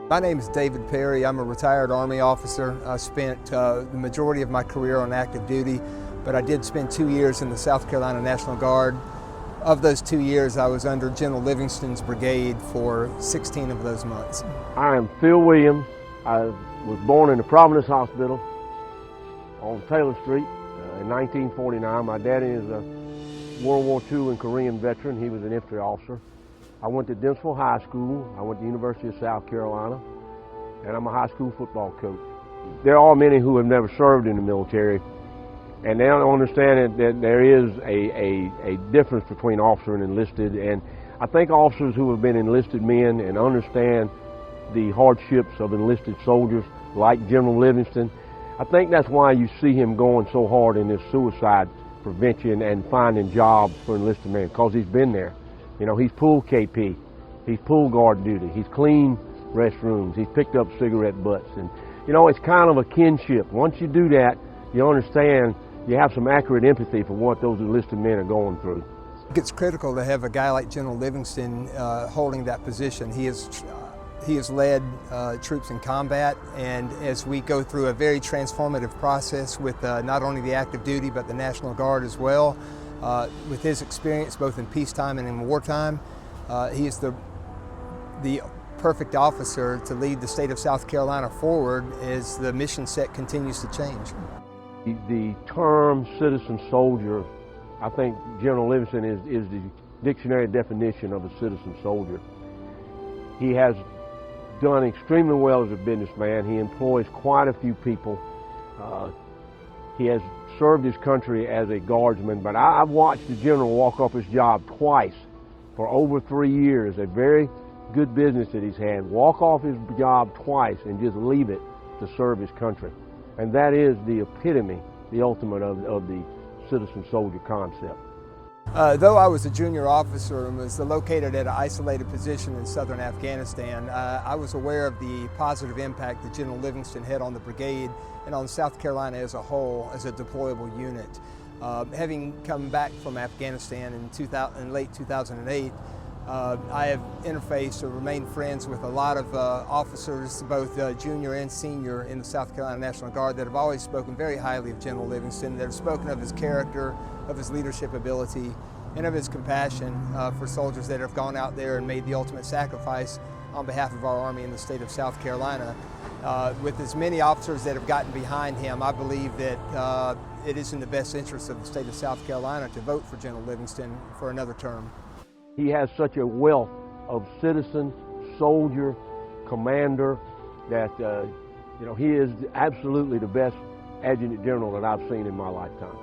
My name is David Perry. I'm a retired Army officer. I spent the majority of my career on active duty, but I did spend 2 years in the South Carolina National Guard. Of those 2 years, I was under General Livingston's brigade for 16 of those months. I am Phil Williams. I was born in the Providence Hospital on Taylor Street in 1949. My daddy is a World War II and Korean veteran. He was an infantry officer. I went to Densville High School. I went to the University of South Carolina, and I'm a high school football coach. There are many who have never served in the military, and they don't understand that there is a difference between officer and enlisted. And I think officers who have been enlisted men and understand the hardships of enlisted soldiers, like General Livingston, I think that's why you see him going so hard in this suicide prevention and finding jobs for enlisted men, because he's been there. You know, he's pulled KP, he's pulled guard duty, he's cleaned restrooms, he's picked up cigarette butts. And, you know, it's kind of a kinship. Once you do that, you understand, you have some accurate empathy for what those enlisted men are going through. It's critical to have a guy like General Livingston holding that position. He has led troops in combat, and as we go through a very transformative process with not only the active duty but the National Guard as well, with his experience both in peacetime and in wartime, he is the perfect officer to lead the state of South Carolina forward as the mission set continues to change. The term citizen soldier, I think General Livingston is the dictionary definition of a citizen soldier. He has done extremely well as a businessman. He employs quite a few people. He has served his country as a guardsman, but I've watched the general walk off his job twice for over 3 years, a very good business that he's had, walk off his job twice and just leave it to serve his country. And that is the epitome, the ultimate of the citizen soldier concept. Though I was a junior officer and was located at an isolated position in southern Afghanistan, I was aware of the positive impact that General Livingston had on the brigade and on South Carolina as a whole, as a deployable unit. Having come back from Afghanistan in late 2008, I have interfaced or remained friends with a lot of officers, both junior and senior in the South Carolina National Guard, that have always spoken very highly of General Livingston, that have spoken of his character, of his leadership ability, and of his compassion for soldiers that have gone out there and made the ultimate sacrifice on behalf of our Army in the state of South Carolina. With as many officers that have gotten behind him, I believe that it is in the best interest of the state of South Carolina to vote for General Livingston for another term. He has such a wealth of citizen, soldier, commander that you know, he is absolutely the best adjutant general that I've seen in my lifetime.